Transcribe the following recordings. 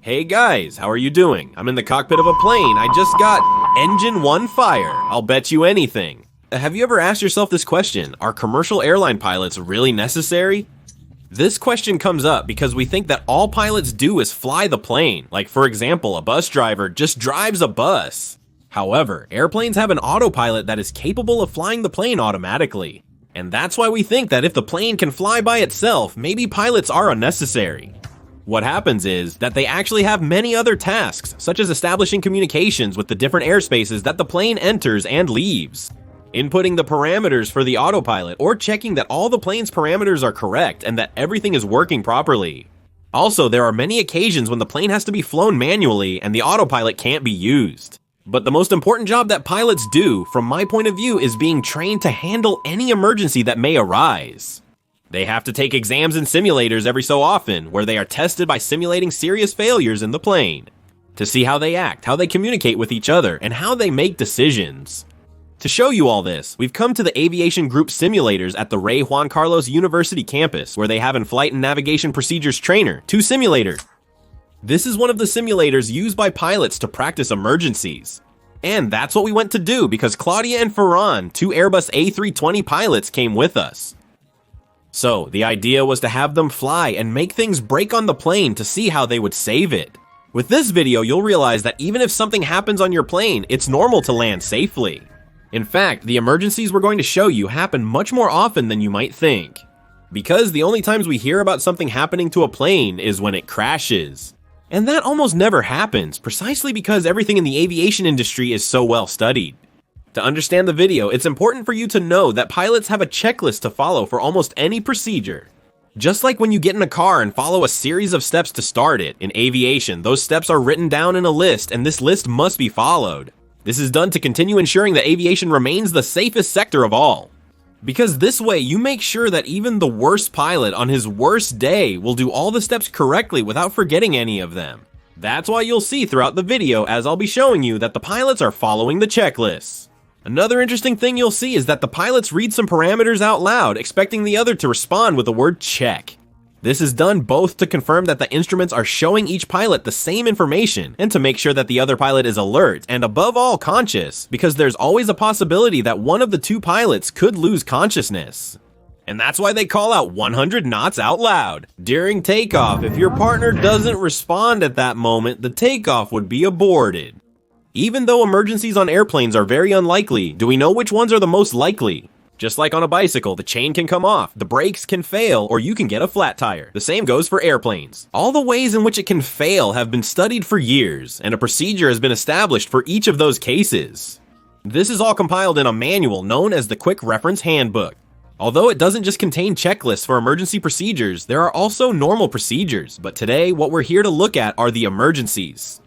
Hey guys, how are you doing? I'm in the cockpit of a plane. I just got engine 1 fire. I'll bet you anything. Have you ever asked yourself this question? Are commercial airline pilots really necessary? This question comes up because we think that all pilots do is fly the plane. Like, for example, a bus driver just drives a bus. However, airplanes have an autopilot that is capable of flying the plane automatically. And that's why we think that if the plane can fly by itself, maybe pilots are unnecessary. What happens is that they actually have many other tasks, such as establishing communications with the different airspaces that the plane enters and leaves, inputting the parameters for the autopilot, or checking that all the plane's parameters are correct and that everything is working properly. Also, there are many occasions when the plane has to be flown manually and the autopilot can't be used. But the most important job that pilots do, from my point of view, is being trained to handle any emergency that may arise. They have to take exams in simulators every so often, where they are tested by simulating serious failures in the plane, to see how they act, how they communicate with each other, and how they make decisions. To show you all this, we've come to the Aviation Group simulators at the Rey Juan Carlos University campus, where they have in Flight and Navigation Procedures Trainer 2 simulator. This is one of the simulators used by pilots to practice emergencies. And that's what we went to do because Claudia and Ferran, 2 Airbus A320 pilots, came with us. So, the idea was to have them fly and make things break on the plane to see how they would save it. With this video, you'll realize that even if something happens on your plane, it's normal to land safely. In fact, the emergencies we're going to show you happen much more often than you might think. Because the only times we hear about something happening to a plane is when it crashes. And that almost never happens, precisely because everything in the aviation industry is so well studied. To understand the video, it's important for you to know that pilots have a checklist to follow for almost any procedure. Just like when you get in a car and follow a series of steps to start it, in aviation, those steps are written down in a list and this list must be followed. This is done to continue ensuring that aviation remains the safest sector of all. Because this way, you make sure that even the worst pilot on his worst day will do all the steps correctly without forgetting any of them. That's why you'll see throughout the video as I'll be showing you that the pilots are following the checklists. Another interesting thing you'll see is that the pilots read some parameters out loud, expecting the other to respond with the word check. This is done both to confirm that the instruments are showing each pilot the same information, and to make sure that the other pilot is alert, and above all conscious, because there's always a possibility that one of the 2 pilots could lose consciousness. And that's why they call out 100 knots out loud. During takeoff, if your partner doesn't respond at that moment, the takeoff would be aborted. Even though emergencies on airplanes are very unlikely, do we know which ones are the most likely? Just like on a bicycle, the chain can come off, the brakes can fail, or you can get a flat tire. The same goes for airplanes. All the ways in which it can fail have been studied for years, and a procedure has been established for each of those cases. This is all compiled in a manual known as the Quick Reference Handbook. Although it doesn't just contain checklists for emergency procedures, there are also normal procedures, but today what we're here to look at are the emergencies.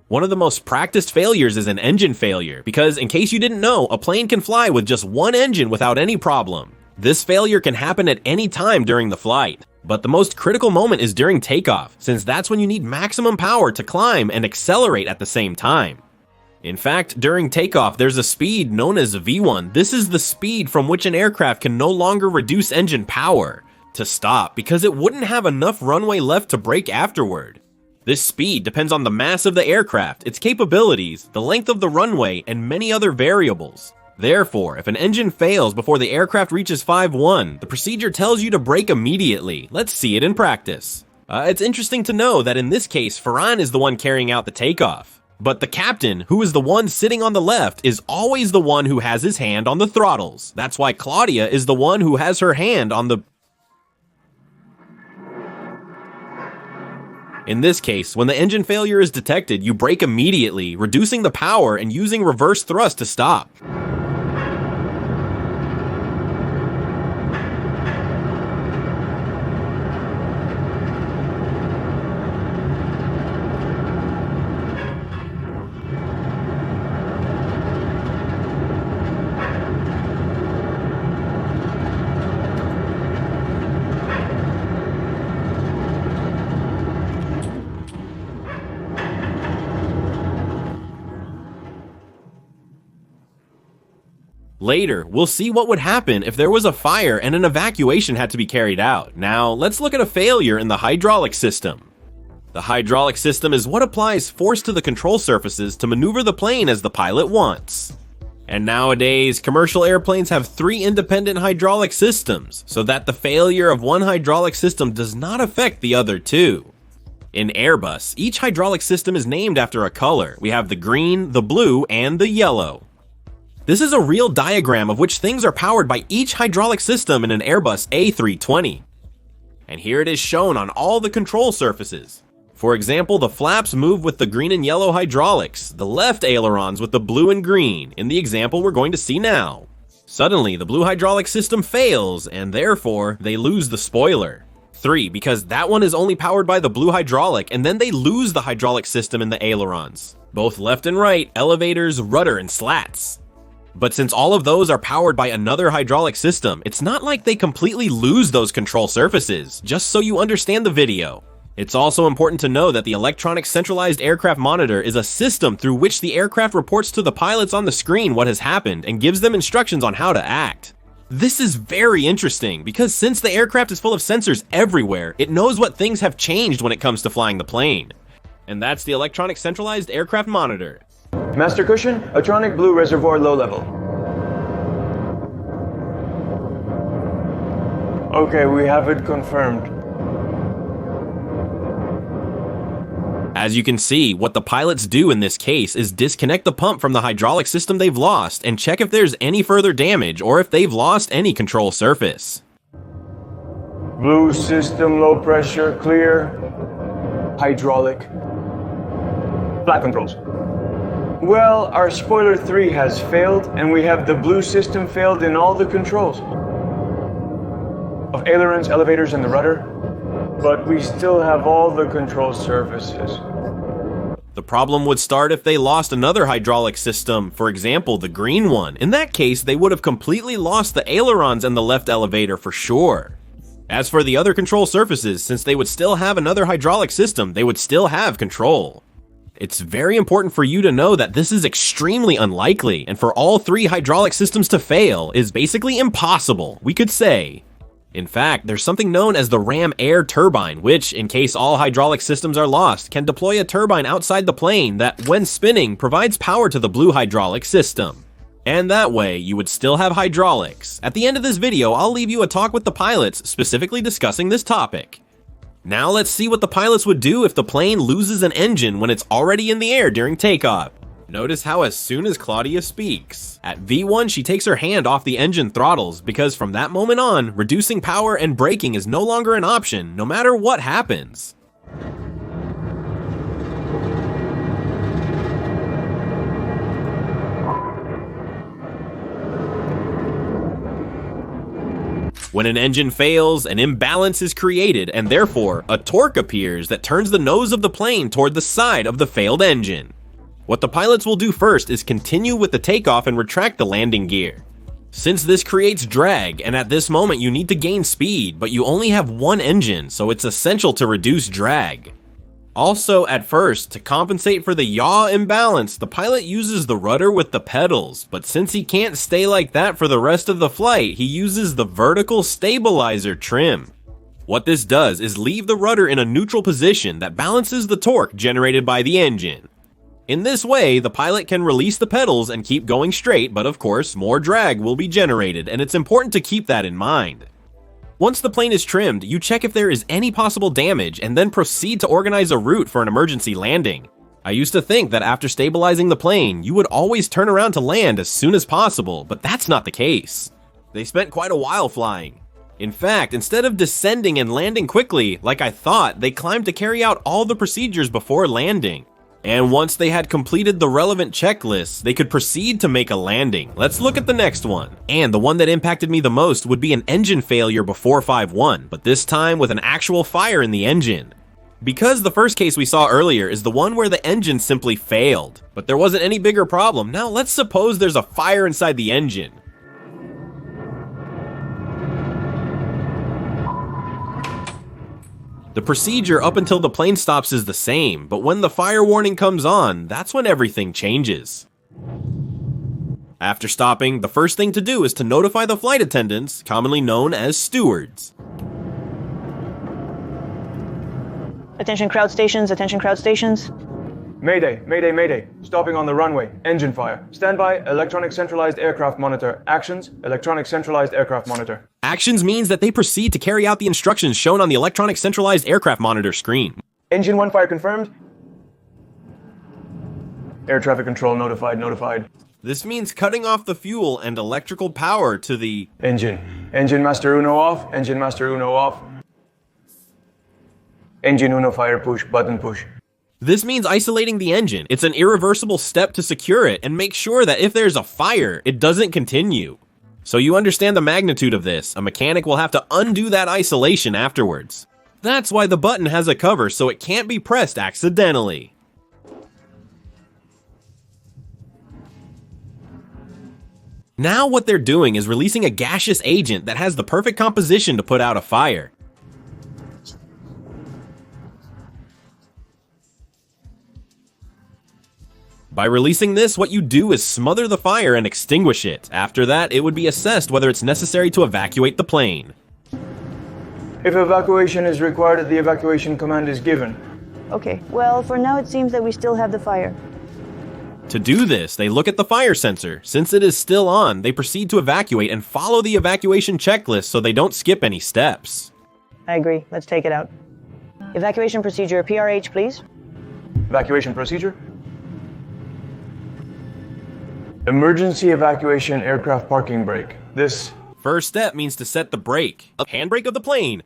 One of the most practiced failures is an engine failure, because in case you didn't know, a plane can fly with just one engine without any problem. This failure can happen at any time during the flight, but the most critical moment is during takeoff, since that's when you need maximum power to climb and accelerate at the same time. In fact, during takeoff, there's a speed known as V1. This is the speed from which an aircraft can no longer reduce engine power to stop, because it wouldn't have enough runway left to brake afterward. This speed depends on the mass of the aircraft, its capabilities, the length of the runway, and many other variables. Therefore, if an engine fails before the aircraft reaches 5-1, the procedure tells you to brake immediately. Let's see it in practice. It's interesting to know that in this case, Ferran is the one carrying out the takeoff. But the captain, who is the one sitting on the left, is always the one who has his hand on the throttles. That's why Claudia is the one who has her hand on the... In this case, when the engine failure is detected, you brake immediately, reducing the power and using reverse thrust to stop. Later, we'll see what would happen if there was a fire and an evacuation had to be carried out. Now, let's look at a failure in the hydraulic system. The hydraulic system is what applies force to the control surfaces to maneuver the plane as the pilot wants. And nowadays, commercial airplanes have 3 independent hydraulic systems, so that the failure of one hydraulic system does not affect the other 2. In Airbus, each hydraulic system is named after a color. We have the green, the blue, and the yellow. This is a real diagram of which things are powered by each hydraulic system in an Airbus A320. And here it is shown on all the control surfaces. For example, the flaps move with the green and yellow hydraulics, the left ailerons with the blue and green, in the example we're going to see now. Suddenly, the blue hydraulic system fails, and therefore, they lose the spoiler. 3, because that one is only powered by the blue hydraulic, and then they lose the hydraulic system in the ailerons. Both left and right, elevators, rudder, and slats. But since all of those are powered by another hydraulic system, it's not like they completely lose those control surfaces, just so you understand the video. It's also important to know that the electronic centralized aircraft monitor is a system through which the aircraft reports to the pilots on the screen what has happened and gives them instructions on how to act. This is very interesting because since the aircraft is full of sensors everywhere, it knows what things have changed when it comes to flying the plane. And that's the electronic centralized aircraft monitor. Master cushion, electronic blue reservoir low level. Okay, we have it confirmed. As you can see, what the pilots do in this case is disconnect the pump from the hydraulic system they've lost and check if there's any further damage or if they've lost any control surface. Blue system, low pressure, clear. Hydraulic. Flat controls. Well, our spoiler 3 has failed, and we have the blue system failed in all the controls. Of ailerons, elevators, and the rudder. But we still have all the control surfaces. The problem would start if they lost another hydraulic system, for example, the green one. In that case, they would have completely lost the ailerons and the left elevator for sure. As for the other control surfaces, since they would still have another hydraulic system, they would still have control. It's very important for you to know that this is extremely unlikely, and for all 3 hydraulic systems to fail is basically impossible, we could say. In fact, there's something known as the ram air turbine, which, in case all hydraulic systems are lost, can deploy a turbine outside the plane that, when spinning, provides power to the blue hydraulic system. And that way, you would still have hydraulics. At the end of this video, I'll leave you a talk with the pilots specifically discussing this topic. Now let's see what the pilots would do if the plane loses an engine when it's already in the air during takeoff. Notice how as soon as Claudia speaks, at V1 she takes her hand off the engine throttles because from that moment on, reducing power and braking is no longer an option, no matter what happens. When an engine fails, an imbalance is created and therefore a torque appears that turns the nose of the plane toward the side of the failed engine. What the pilots will do first is continue with the takeoff and retract the landing gear. Since this creates drag, and at this moment you need to gain speed, but you only have one engine, so it's essential to reduce drag. Also, at first, to compensate for the yaw imbalance, the pilot uses the rudder with the pedals, but since he can't stay like that for the rest of the flight, he uses the vertical stabilizer trim. What this does is leave the rudder in a neutral position that balances the torque generated by the engine. In this way, the pilot can release the pedals and keep going straight, but of course, more drag will be generated, and it's important to keep that in mind. Once the plane is trimmed, you check if there is any possible damage and then proceed to organize a route for an emergency landing. I used to think that after stabilizing the plane, you would always turn around to land as soon as possible, but that's not the case. They spent quite a while flying. In fact, instead of descending and landing quickly, like I thought, they climbed to carry out all the procedures before landing. And once they had completed the relevant checklists, they could proceed to make a landing. Let's look at the next one. And the one that impacted me the most would be an engine failure before 5-1, but this time with an actual fire in the engine. Because the first case we saw earlier is the one where the engine simply failed, but there wasn't any bigger problem. Now let's suppose there's a fire inside the engine. The procedure up until the plane stops is the same, but when the fire warning comes on, that's when everything changes. After stopping, the first thing to do is to notify the flight attendants, commonly known as stewards. Attention crowd stations, attention crowd stations. Mayday, mayday, mayday. Stopping on the runway. Engine fire. Standby, electronic centralized aircraft monitor. Actions, electronic centralized aircraft monitor. Actions means that they proceed to carry out the instructions shown on the electronic centralized aircraft monitor screen. Engine 1 fire confirmed. Air traffic control notified. This means cutting off the fuel and electrical power to the Engine. Engine master Uno off. Engine master Uno off. Engine Uno fire push. Button push. This means isolating the engine. It's an irreversible step to secure it and make sure that if there's a fire, it doesn't continue. So you understand the magnitude of this. A mechanic will have to undo that isolation afterwards. That's why the button has a cover so it can't be pressed accidentally. Now what they're doing is releasing a gaseous agent that has the perfect composition to put out a fire. By releasing this, what you do is smother the fire and extinguish it. After that, it would be assessed whether it's necessary to evacuate the plane. If evacuation is required, the evacuation command is given. Okay, well, for now it seems that we still have the fire. To do this, they look at the fire sensor. Since it is still on, they proceed to evacuate and follow the evacuation checklist so they don't skip any steps. I agree. Let's take it out. Evacuation procedure, PRH, please. Evacuation procedure. Emergency evacuation aircraft parking brake. This First step means to set the brake, a handbrake of the plane.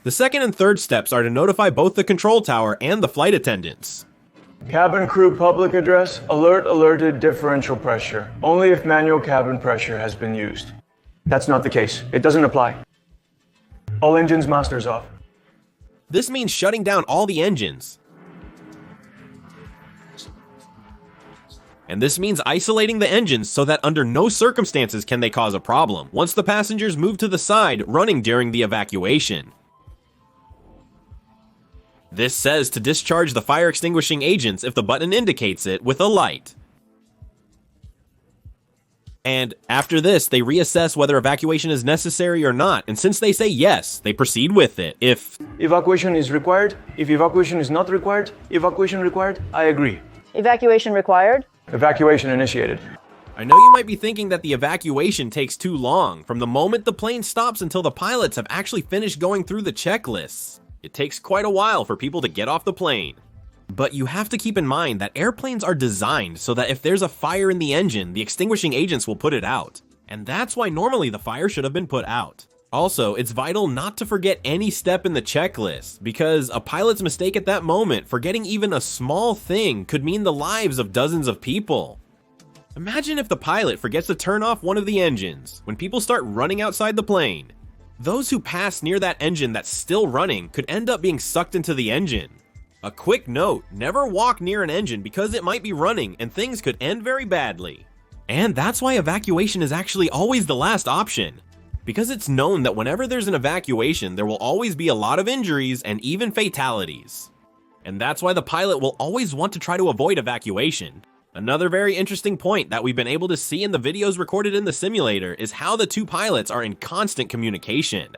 The second and third steps are to notify both the control tower and the flight attendants. cabin crew public address. Alerted differential pressure. Only if manual cabin pressure has been used. That's not the case. It doesn't apply. All engines masters off. This means shutting down all the engines. And this means isolating the engines so that under no circumstances can they cause a problem once the passengers move to the side running during the evacuation. This says to discharge the fire extinguishing agents if the button indicates it with a light. And after this, they reassess whether evacuation is necessary or not, and since they say yes, they proceed with it. If Evacuation is required. If evacuation is not required, evacuation required, I agree. Evacuation required. Evacuation initiated. I know you might be thinking that the evacuation takes too long, from the moment the plane stops until the pilots have actually finished going through the checklists. It takes quite a while for people to get off the plane. But you have to keep in mind that airplanes are designed so that if there's a fire in the engine, the extinguishing agents will put it out. And that's why normally the fire should have been put out. Also, it's vital not to forget any step in the checklist, because a pilot's mistake at that moment, forgetting even a small thing, could mean the lives of dozens of people. Imagine if the pilot forgets to turn off one of the engines when people start running outside the plane. Those who pass near that engine that's still running could end up being sucked into the engine. A quick note, never walk near an engine because it might be running and things could end very badly. And that's why evacuation is actually always the last option. Because it's known that whenever there's an evacuation, there will always be a lot of injuries and even fatalities. And that's why the pilot will always want to try to avoid evacuation. Another very interesting point that we've been able to see in the videos recorded in the simulator is how the two pilots are in constant communication.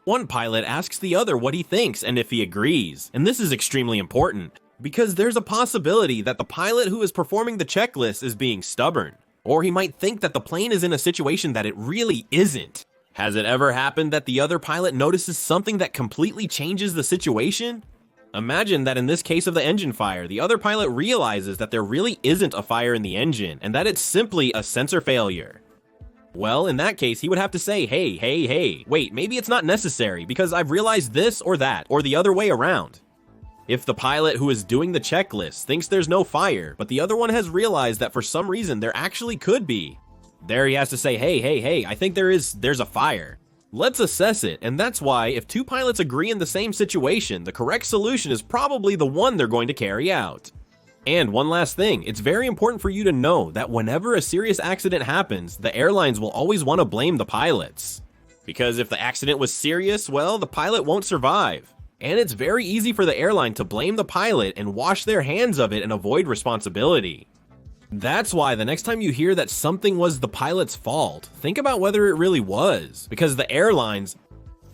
One pilot asks the other what he thinks and if he agrees, and this is extremely important, because there's a possibility that the pilot who is performing the checklist is being stubborn, or he might think that the plane is in a situation that it really isn't. Has it ever happened that the other pilot notices something that completely changes the situation? Imagine that in this case of the engine fire, the other pilot realizes that there really isn't a fire in the engine and that it's simply a sensor failure. Well, in that case, he would have to say, hey, wait, maybe it's not necessary because I've realized this or that, or the other way around. If the pilot who is doing the checklist thinks there's no fire, but the other one has realized that for some reason there actually could be, there he has to say, hey, I think there's a fire. Let's assess it, and that's why if two pilots agree in the same situation, the correct solution is probably the one they're going to carry out. And one last thing, it's very important for you to know that whenever a serious accident happens, the airlines will always want to blame the pilots. Because if the accident was serious, well, the pilot won't survive. And it's very easy for the airline to blame the pilot and wash their hands of it and avoid responsibility. That's why the next time you hear that something was the pilot's fault, think about whether it really was, because the airlines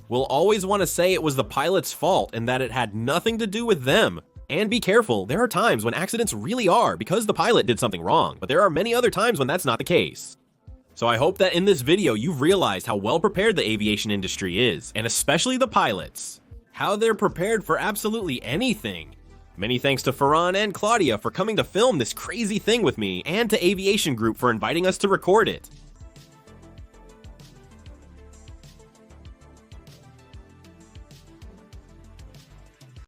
will always want to say it was the pilot's fault and that it had nothing to do with them. And be careful, there are times when accidents really are because the pilot did something wrong, but there are many other times when that's not the case. So I hope that in this video you've realized how well prepared the aviation industry is, and especially the pilots. How they're prepared for absolutely anything. Many thanks to Farhan and Claudia for coming to film this crazy thing with me, and to Aviation Group for inviting us to record it.